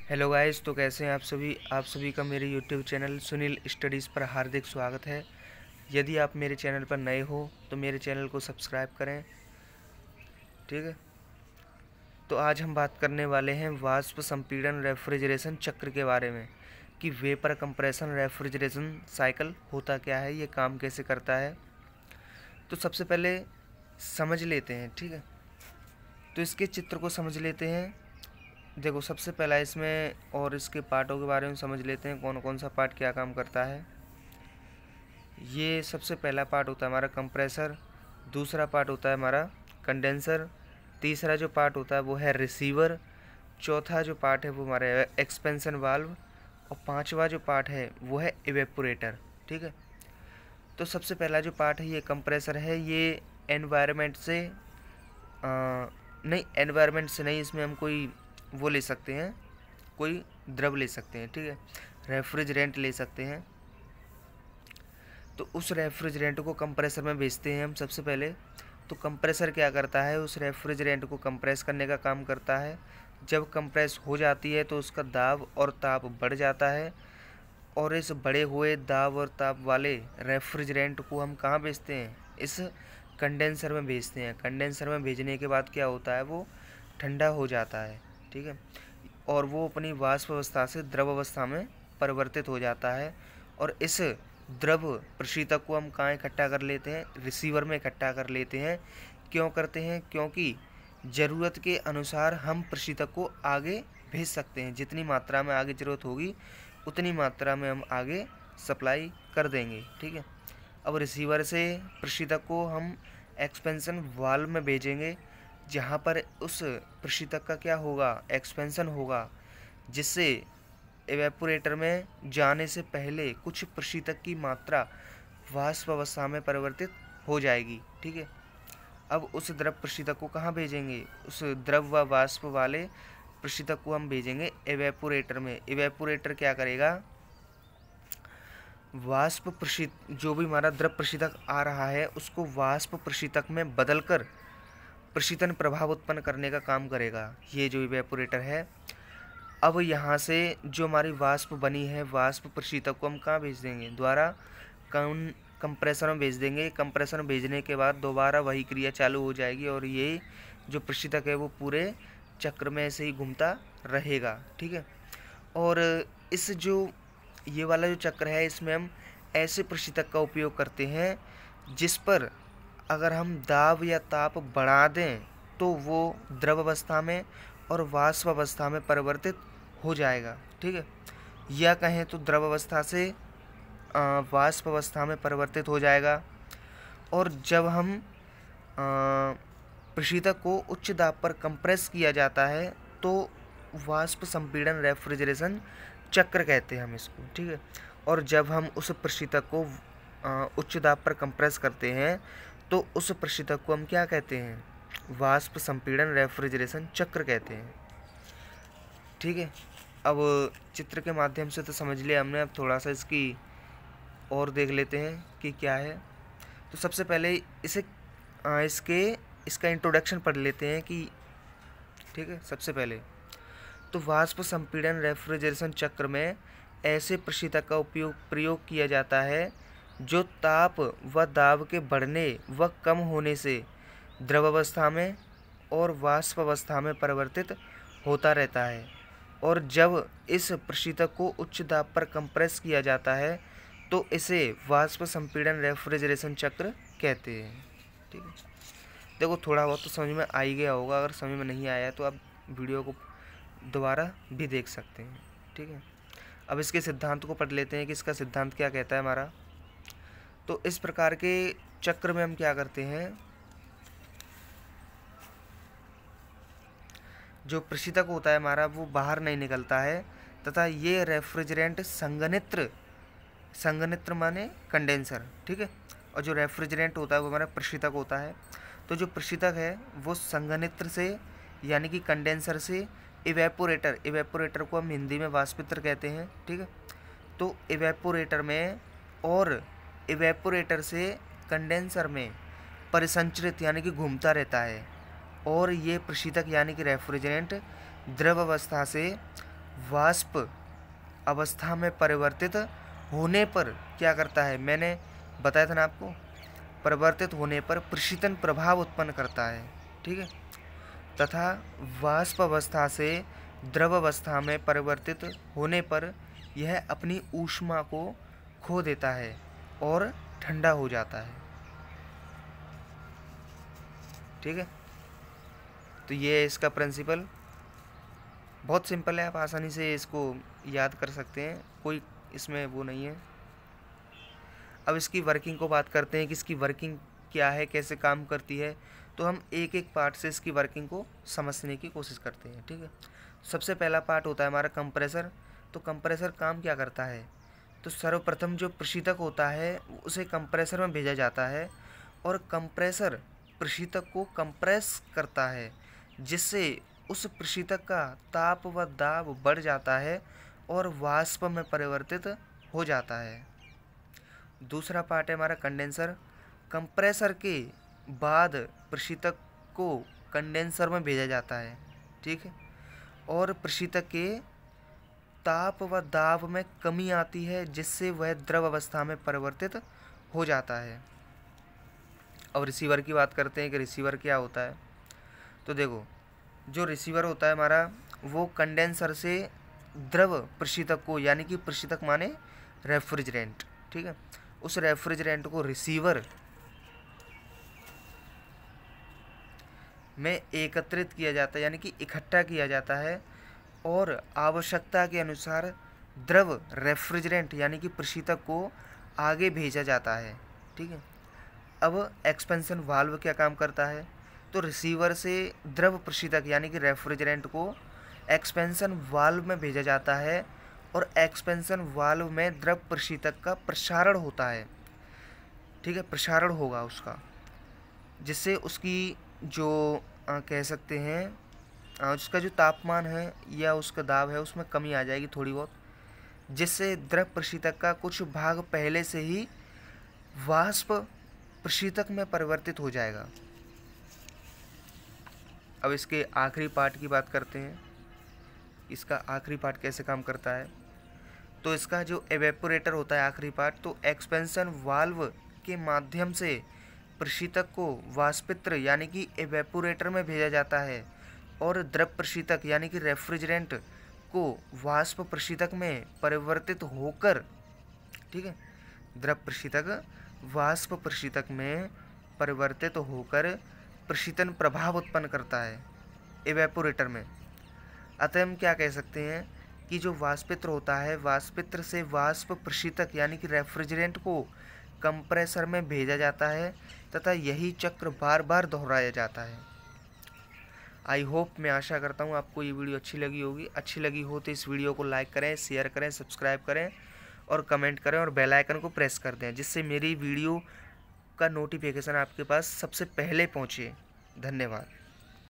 Hello guys, तो कैसे हैं आप सभी का मेरे यूट्यूब चैनल सुनील स्टडीज़ पर हार्दिक स्वागत है। यदि आप मेरे चैनल पर नए हो तो मेरे चैनल को सब्सक्राइब करें। ठीक है, तो आज हम बात करने वाले हैं वाष्प संपीड़न रेफ्रिजरेशन चक्र के बारे में कि वेपर कंप्रेशन रेफ्रिजरेशन साइकिल होता क्या है, ये काम कैसे करता है। तो सबसे पहले समझ लेते हैं। ठीक है, तो इसके चित्र को समझ लेते हैं। देखो, सबसे पहला इसमें और इसके पार्टों के बारे में समझ लेते हैं, कौन कौन सा पार्ट क्या काम करता है। ये सबसे पहला पार्ट होता है हमारा कंप्रेसर, दूसरा पार्ट होता है हमारा कंडेंसर, तीसरा जो पार्ट होता है वो है रिसीवर, चौथा जो पार्ट है वो हमारा एक्सपेंशन वाल्व, और पांचवा जो पार्ट है वो है इवेपोरेटर। ठीक है, तो सबसे पहला जो पार्ट है ये कंप्रेसर है। ये एनवायरनमेंट से नहीं, एनवायरनमेंट से नहीं, इसमें हम कोई वो ले सकते हैं, कोई द्रव ले सकते हैं। ठीक है, रेफ्रिजरेंट ले सकते हैं। तो उस रेफ्रिजरेंट को कंप्रेसर में भेजते हैं हम सबसे पहले। तो कंप्रेसर क्या करता है, उस रेफ्रिजरेंट को कंप्रेस करने का काम करता है। जब कंप्रेस हो जाती है तो उसका दाब और ताप बढ़ जाता है, और इस बढ़े हुए दाब और ताप वाले रेफ्रिजरेंट को हम कहाँ भेजते हैं, इस कंडेंसर में भेजते हैं। कंडेंसर में भेजने के बाद क्या होता है, वो ठंडा हो जाता है। ठीक है, और वो अपनी वाष्प अवस्था से द्रव अवस्था में परिवर्तित हो जाता है, और इस द्रव प्रशीतक को हम कहाँ इकट्ठा कर लेते हैं, रिसीवर में इकट्ठा कर लेते हैं। क्यों करते हैं, क्योंकि ज़रूरत के अनुसार हम प्रशीतक को आगे भेज सकते हैं। जितनी मात्रा में आगे ज़रूरत होगी उतनी मात्रा में हम आगे सप्लाई कर देंगे। ठीक है, अब रिसीवर से प्रशीतक को हम एक्सपेंशन वाल्व में भेजेंगे, जहाँ पर उस प्रशीतक का क्या होगा, एक्सपेंशन होगा, जिससे एवेपोरेटर में जाने से पहले कुछ प्रशीतक की मात्रा वाष्प अवस्था में परिवर्तित हो जाएगी। ठीक है, अब उस द्रव प्रशीतक को कहाँ भेजेंगे, उस द्रव व वाष्प वाले प्रशीतक को हम भेजेंगे एवेपोरेटर में। एवेपोरेटर क्या करेगा, वाष्प प्रशीत जो भी हमारा द्रव प्रशीतक आ रहा है उसको वाष्प प्रशीतक में बदलकर प्रशीतन प्रभाव उत्पन्न करने का काम करेगा, ये जो इवेपोरेटर है। अब यहाँ से जो हमारी वाष्प बनी है, वाष्प प्रशीतक को हम कहाँ भेज देंगे, द्वारा कंप्रेसर में भेज देंगे। कंप्रेसर में भेजने के बाद दोबारा वही क्रिया चालू हो जाएगी, और ये जो प्रशीतक है वो पूरे चक्र में ऐसे ही घूमता रहेगा। ठीक है, और इस जो ये वाला जो चक्र है इसमें हम ऐसे प्रशीतक का उपयोग करते हैं जिस पर अगर हम दाब या ताप बढ़ा दें तो वो द्रव अवस्था में और वाष्प अवस्था में परिवर्तित हो जाएगा। ठीक है, या कहें तो द्रव अवस्था से वाष्प अवस्था में परिवर्तित हो जाएगा। और जब हम प्रशीतक को उच्च दाब पर कंप्रेस किया जाता है तो वाष्प संपीड़न रेफ्रिजरेशन चक्र कहते हैं हम इसको। ठीक है, और जब हम उस प्रशीतक को उच्च दाब पर कंप्रेस करते हैं तो उस प्रशीतक को हम क्या कहते हैं, वाष्प संपीड़न रेफ्रिजरेशन चक्र कहते हैं। ठीक है, अब चित्र के माध्यम से तो समझ लिया हमने, अब थोड़ा सा इसकी और देख लेते हैं कि क्या है। तो सबसे पहले इसका इंट्रोडक्शन पढ़ लेते हैं कि, ठीक है, सबसे पहले तो वाष्प संपीड़न रेफ्रिजरेशन चक्र में ऐसे प्रशीतक का प्रयोग किया जाता है जो ताप व दाब के बढ़ने व कम होने से द्रव अवस्था में और वाष्प अवस्था में परिवर्तित होता रहता है। और जब इस प्रशीतक को उच्च दाब पर कंप्रेस किया जाता है तो इसे वाष्प संपीड़न रेफ्रिजरेशन चक्र कहते हैं। ठीक है, देखो थोड़ा बहुत तो समझ में आ ही गया होगा, अगर समझ में नहीं आया तो आप वीडियो को दोबारा भी देख सकते हैं। ठीक है, अब इसके सिद्धांत को पढ़ लेते हैं कि इसका सिद्धांत क्या कहता है हमारा। तो इस प्रकार के चक्र में हम क्या करते हैं, जो प्रशीतक होता है हमारा वो बाहर नहीं निकलता है, तथा ये रेफ्रिजरेंट संघनित्र माने कंडेंसर। ठीक है, और जो रेफ्रिजरेंट होता है वो हमारा प्रशीतक होता है। तो जो प्रशीतक है वो संघनित्र से यानी कि कंडेंसर से इवेपोरेटर को हम हिंदी में वाष्पित्र कहते हैं। ठीक है, तो इवेपोरेटर में और इवेपोरेटर से कंडेंसर में परिसंचरित यानी कि घूमता रहता है, और ये प्रशीतक यानी कि रेफ्रिजरेंट द्रव अवस्था से वाष्प अवस्था में परिवर्तित होने पर क्या करता है, मैंने बताया था ना आपको, परिवर्तित होने पर प्रशीतन प्रभाव उत्पन्न करता है। ठीक है, तथा वाष्प अवस्था से द्रव अवस्था में परिवर्तित होने पर यह अपनी ऊष्मा को खो देता है और ठंडा हो जाता है। ठीक है, तो ये इसका प्रिंसिपल बहुत सिंपल है, आप आसानी से इसको याद कर सकते हैं, कोई इसमें वो नहीं है। अब इसकी वर्किंग को बात करते हैं कि इसकी वर्किंग क्या है, कैसे काम करती है। तो हम एक एक पार्ट से इसकी वर्किंग को समझने की कोशिश करते हैं। ठीक है, सबसे पहला पार्ट होता है हमारा कंप्रेसर। तो कंप्रेसर काम क्या करता है, तो सर्वप्रथम जो प्रशीतक होता है उसे कंप्रेसर में भेजा जाता है और कंप्रेसर प्रशीतक को कंप्रेस करता है, जिससे उस प्रशीतक का ताप व दाब बढ़ जाता है और वाष्प में परिवर्तित हो जाता है। दूसरा पार्ट है हमारा कंडेंसर। कंप्रेसर के बाद प्रशीतक को कंडेंसर में भेजा जाता है। ठीक है, और प्रशीतक के ताप व दाब में कमी आती है, जिससे वह द्रव अवस्था में परिवर्तित हो जाता है। अब रिसीवर की बात करते हैं कि रिसीवर क्या होता है। तो देखो, जो रिसीवर होता है हमारा, वो कंडेंसर से द्रव प्रशीतक को, यानी कि प्रशीतक माने रेफ्रिजरेंट, ठीक है, उस रेफ्रिजरेंट को रिसीवर में एकत्रित किया जाता है, यानी कि इकट्ठा किया जाता है और आवश्यकता के अनुसार द्रव रेफ्रिजरेंट यानी कि प्रशीतक को आगे भेजा जाता है। ठीक है, अब एक्सपेंशन वाल्व क्या काम करता है, तो रिसीवर से द्रव प्रशीतक यानी कि रेफ्रिजरेंट को एक्सपेंशन वाल्व में भेजा जाता है और एक्सपेंशन वाल्व में द्रव प्रशीतक का प्रसारण होता है। ठीक है, प्रसारण होगा उसका, जिससे उसकी जो कह सकते हैं उसका जो तापमान है या उसका दाब है उसमें कमी आ जाएगी थोड़ी बहुत, जिससे द्रव प्रशीतक का कुछ भाग पहले से ही वाष्प प्रशीतक में परिवर्तित हो जाएगा। अब इसके आखिरी पार्ट की बात करते हैं, इसका आखिरी पार्ट कैसे काम करता है। तो इसका जो एवेपोरेटर होता है आखिरी पार्ट, तो एक्सपेंशन वाल्व के माध्यम से प्रशीतक को वाष्पित्र यानी कि एवेपोरेटर में भेजा जाता है और द्रव प्रशीतक यानी कि रेफ्रिजरेंट को वाष्प प्रशीतक में परिवर्तित होकर, ठीक है, द्रव प्रशीतक वाष्प प्रशीतक में परिवर्तित होकर प्रशीतन प्रभाव उत्पन्न करता है एवेपोरेटर में। अतः हम क्या कह सकते हैं कि जो वाष्पित्र होता है, वाष्पित्र से वाष्प प्रशीतक यानी कि रेफ्रिजरेंट को कंप्रेसर में भेजा जाता है तथा यही चक्र बार बार दोहराया जाता है। आई होप, मैं आशा करता हूँ आपको ये वीडियो अच्छी लगी होगी। अच्छी लगी हो तो इस वीडियो को लाइक करें, शेयर करें, सब्सक्राइब करें और कमेंट करें और बेल आइकन को प्रेस कर दें, जिससे मेरी वीडियो का नोटिफिकेशन आपके पास सबसे पहले पहुँचे। धन्यवाद।